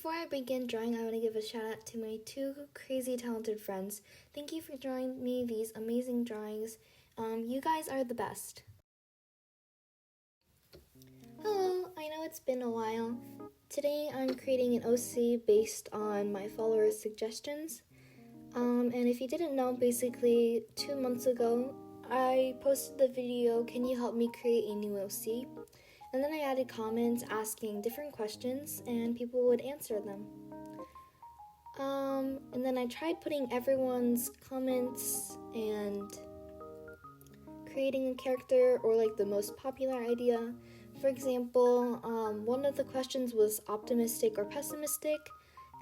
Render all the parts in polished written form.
Before I begin drawing, I want to give a shout out to my two crazy talented friends. Thank you for drawing me these amazing drawings. You guys are the best. Hello, I know it's been a while. Today I'm creating an OC based on my followers' suggestions. And if you didn't know, basically 2 months ago, I posted the video, "Can you help me create a new OC?" And then I added comments asking different questions and people would answer them. And then I tried putting everyone's comments and creating a character or like the most popular idea. For example, one of the questions was optimistic or pessimistic,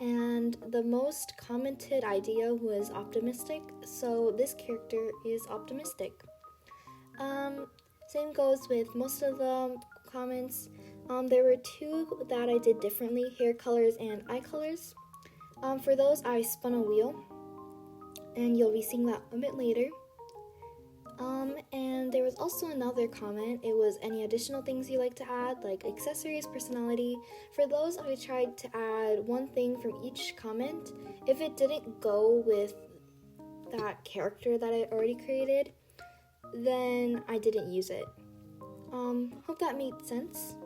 and the most commented idea was optimistic, so this character is optimistic. Same goes with most of the comments. There were two that I did differently, hair colors and eye colors. For those, I spun a wheel, and you'll be seeing that a bit later. And there was also another comment. It was any additional things you like to add, like accessories, personality. For those, I tried to add one thing from each comment. If it didn't go with that character that I already created, then I didn't use it. Hope that made sense.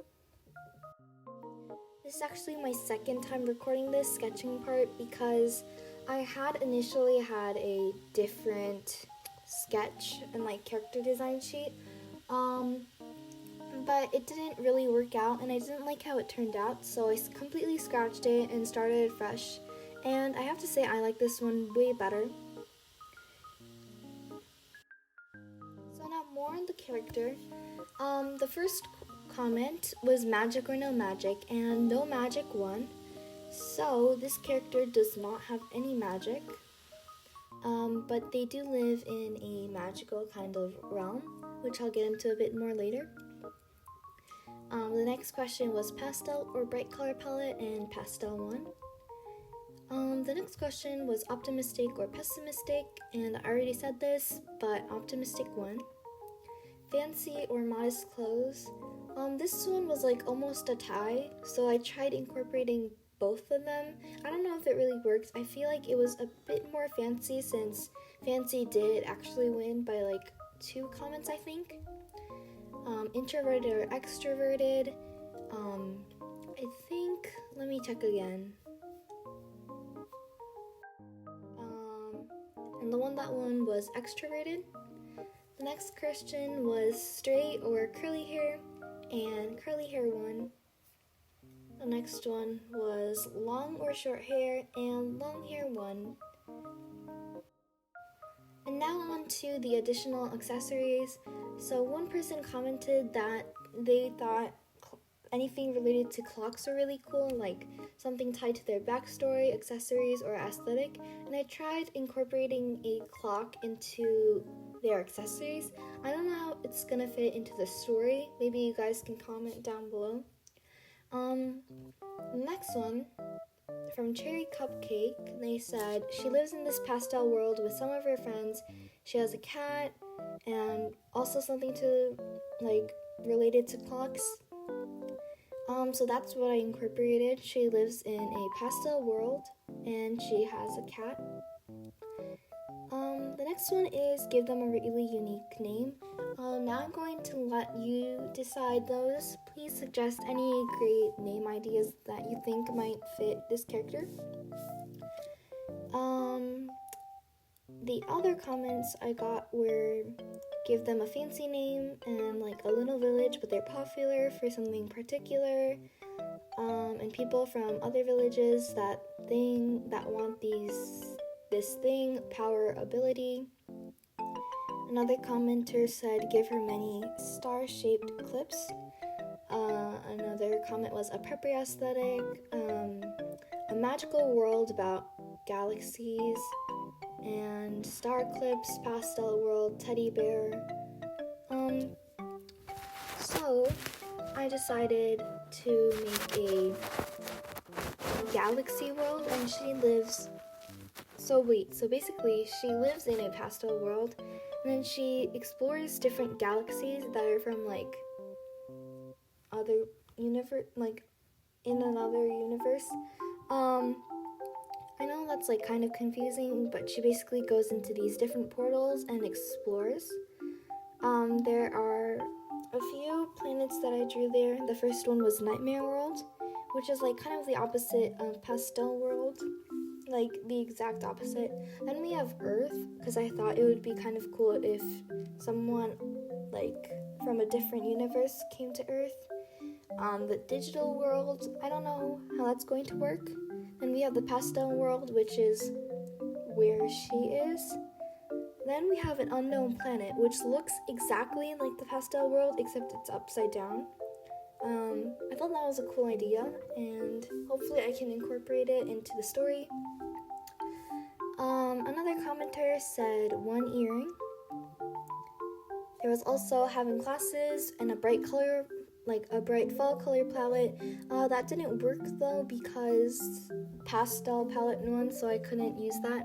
This is actually my second time recording this sketching part because I had initially had a different sketch and like character design sheet, but it didn't really work out and I didn't like how it turned out, so I completely scratched it and started fresh, and I have to say I like this one way better. So now more on the character. The first comment was magic or no magic, and no magic won. So this character does not have any magic, but they do live in a magical kind of realm, which I'll get into a bit more later. The next question was pastel or bright color palette, and pastel won. The next question was optimistic or pessimistic, and I already said this, but optimistic won. Fancy or modest clothes. This one was like almost a tie, so I tried incorporating both of them. I don't know if it really worked. I feel like it was a bit more fancy since fancy did actually win by like 2 comments, I think. Introverted or extroverted. I think, let me check again. And the one that won was extroverted. The next question was straight or curly hair, and curly hair won. The next one was long or short hair, and long hair won. And now on to the additional accessories. So one person commented that they thought anything related to clocks were really cool, like something tied to their backstory, accessories, or aesthetic, and I tried incorporating a clock into their accessories. I don't know how it's gonna fit into the story. Maybe you guys can comment down below. Next one, from Cherry Cupcake, they said she lives in this pastel world with some of her friends. She has a cat and also something to like related to clocks. So that's what I incorporated. She lives in a pastel world and she has a cat. The next one is give them a really unique name. Now I'm going to let you decide those. Please suggest any great name ideas that you think might fit this character. The other comments I got were give them a fancy name and like a little village, but they're popular for something particular, and people from other villages that want this thing, power, ability. Another commenter said give her many star-shaped clips. Another comment was a preppy aesthetic, a magical world about galaxies, and star clips, pastel world, teddy bear. So I decided to make a galaxy world, and she lives. So basically she lives in a pastel world, and then she explores different galaxies that are from like other universe, like in another universe. I know that's like kind of confusing, but she basically goes into these different portals and explores. There are a few planets that I drew there. The first one was Nightmare World, which is like kind of the opposite of Pastel World, like the exact opposite. Then we have Earth, because I thought it would be kind of cool if someone like from a different universe came to Earth. The digital world, I don't know how that's going to work. Then we have the pastel world, which is where she is. Then we have an unknown planet, which looks exactly like the pastel world, except it's upside down. I thought that was a cool idea, and hopefully I can incorporate it into the story. Another commenter said 1 earring. There was also having classes and a bright color, like a bright fall color palette. That didn't work though because pastel palette won, so I couldn't use that.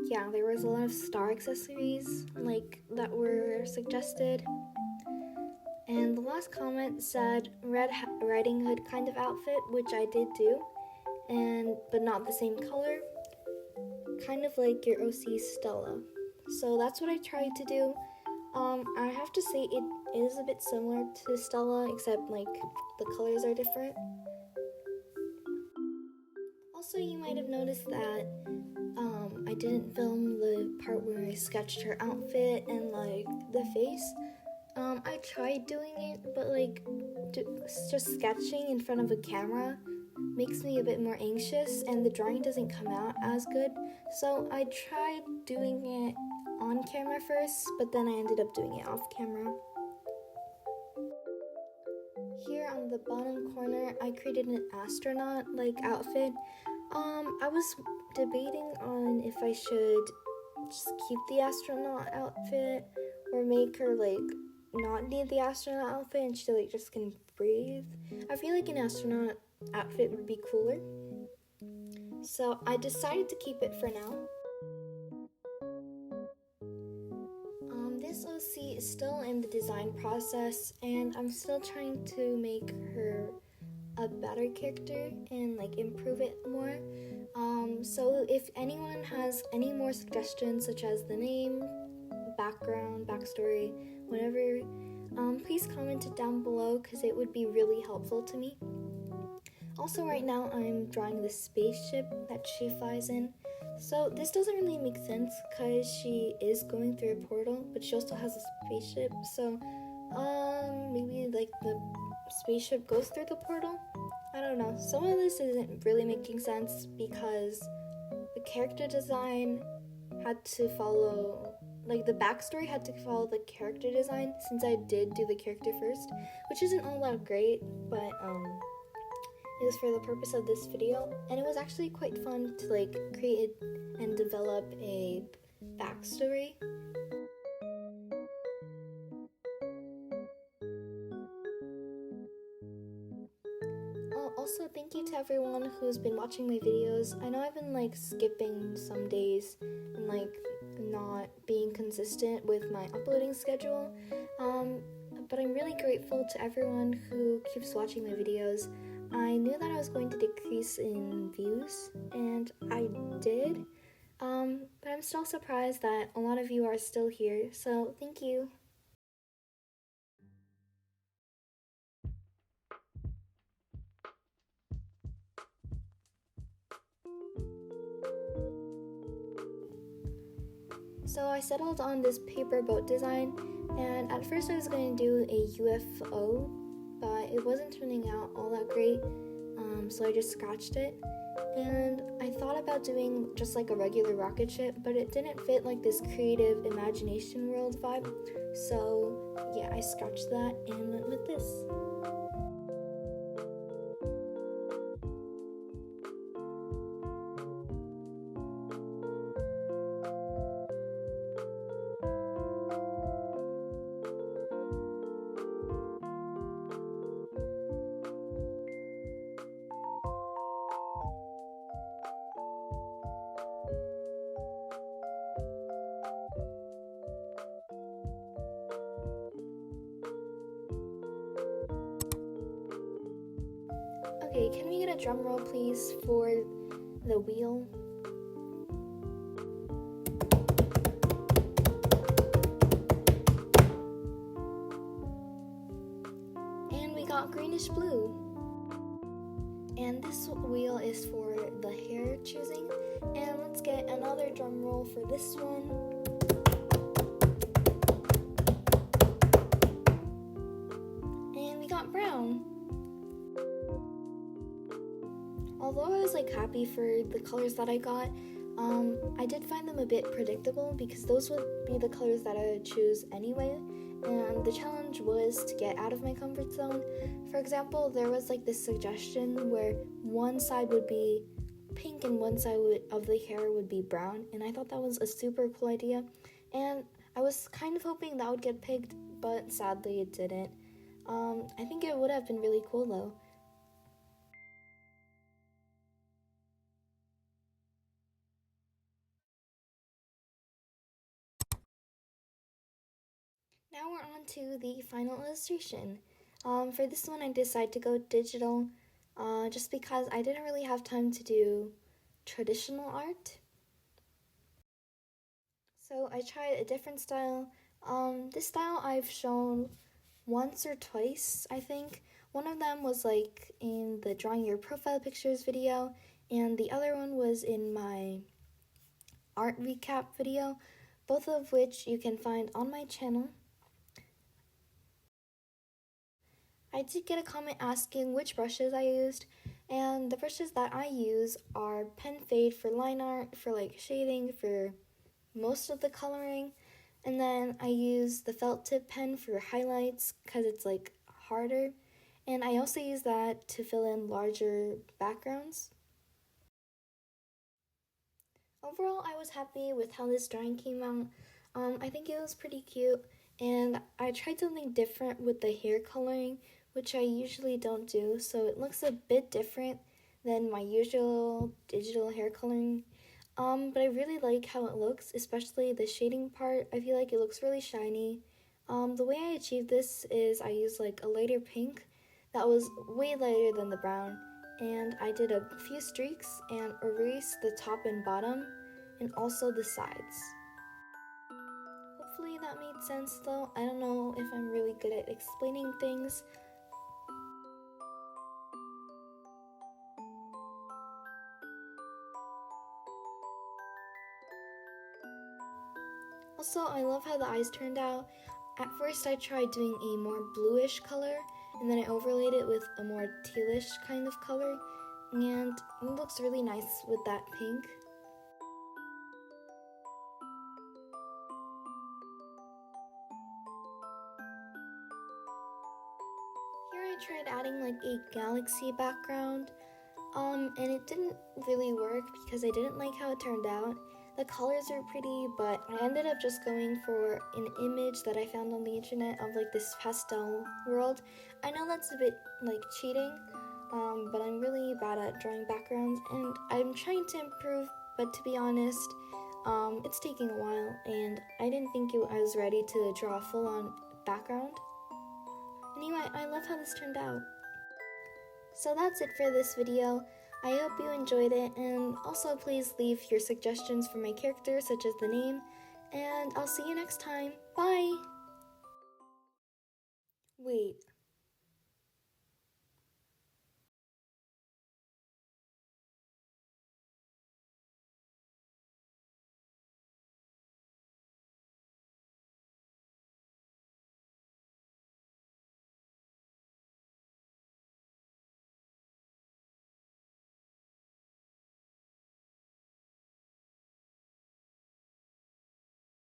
Yeah, there was a lot of star accessories like that were suggested. And the last comment said Red Riding Hood kind of outfit, which I did do, but not the same color, kind of like your OC Stella. So that's what I tried to do. I have to say it is a bit similar to Stella, except like the colors are different. Also, you might have noticed that I didn't film the part where I sketched her outfit and like the face. I tried doing it, but like just sketching in front of a camera makes me a bit more anxious and the drawing doesn't come out as good. So I tried doing it on camera first, but then I ended up doing it off camera. Here on the bottom corner, I created an astronaut-like outfit. I was debating on if I should just keep the astronaut outfit or make her like not need the astronaut outfit and she like just can breathe. I feel like an astronaut outfit would be cooler. So I decided to keep it for now. This OC is still in the design process and I'm still trying to make her a better character and like improve it more. So if anyone has any more suggestions such as the name, background, backstory, whatever, please comment it down below because it would be really helpful to me. Also right now I'm drawing the spaceship that she flies in. So this doesn't really make sense because she is going through a portal, but she also has a spaceship. So maybe like the spaceship goes through the portal? I don't know. Some of this isn't really making sense because the character design had to follow, like the backstory had to follow the character design since I did do the character first, which isn't all that great, but it was for the purpose of this video, and it was actually quite fun to like create and develop a backstory. Also, thank you to everyone who's been watching my videos. I know I've been like skipping some days and like not being consistent with my uploading schedule, but I'm really grateful to everyone who keeps watching my videos. I knew that I was going to decrease in views, and I did, but I'm still surprised that a lot of you are still here, so thank you. So I settled on this paper boat design, and at first I was going to do a UFO, but it wasn't turning out all that great, so I just scratched it. And I thought about doing just like a regular rocket ship, but it didn't fit like this creative imagination world vibe, so yeah, I scratched that and went with this. Okay, can we get a drum roll please for the wheel? And we got greenish blue. And this wheel is for the hair choosing. And let's get another drum roll for this one. And we got brown. Although I was happy for the colors that I got, I did find them a bit predictable because those would be the colors that I would choose anyway. And the challenge was to get out of my comfort zone. For example, there was this suggestion where one side would be pink and one side of the hair would be brown, and I thought that was a super cool idea, and I was kind of hoping that would get picked, but sadly it didn't. I think it would have been really cool though. Now we're on to the final illustration. For this one I decided to go digital just because I didn't really have time to do traditional art. So I tried a different style. This style I've shown once or twice, I think. One of them was in the drawing your profile pictures video, and the other one was in my art recap video, both of which you can find on my channel. I did get a comment asking which brushes I used, and the brushes that I use are pen fade for line art, for shading, for most of the coloring, and then I use the felt tip pen for highlights because it's harder, and I also use that to fill in larger backgrounds. Overall, I was happy with how this drawing came out. I think it was pretty cute, and I tried something different with the hair coloring, which I usually don't do, so it looks a bit different than my usual digital hair coloring. But I really like how it looks, especially the shading part. I feel like it looks really shiny. The way I achieved this is I used a lighter pink that was way lighter than the brown, and I did a few streaks and erased the top and bottom and also the sides. Hopefully that made sense though. I don't know if I'm really good at explaining things. Also, I love how the eyes turned out. At first I tried doing a more bluish color, and then I overlaid it with a more tealish kind of color, and it looks really nice with that pink. Here I tried adding a galaxy background, and it didn't really work because I didn't like how it turned out. The colors are pretty, but I ended up just going for an image that I found on the internet of this pastel world. I know that's a bit cheating, but I'm really bad at drawing backgrounds, and I'm trying to improve, but to be honest, it's taking a while, and I didn't think I was ready to draw a full-on background. Anyway, I love how this turned out. So that's it for this video. I hope you enjoyed it, and also please leave your suggestions for my character, such as the name, and I'll see you next time. Bye! Wait.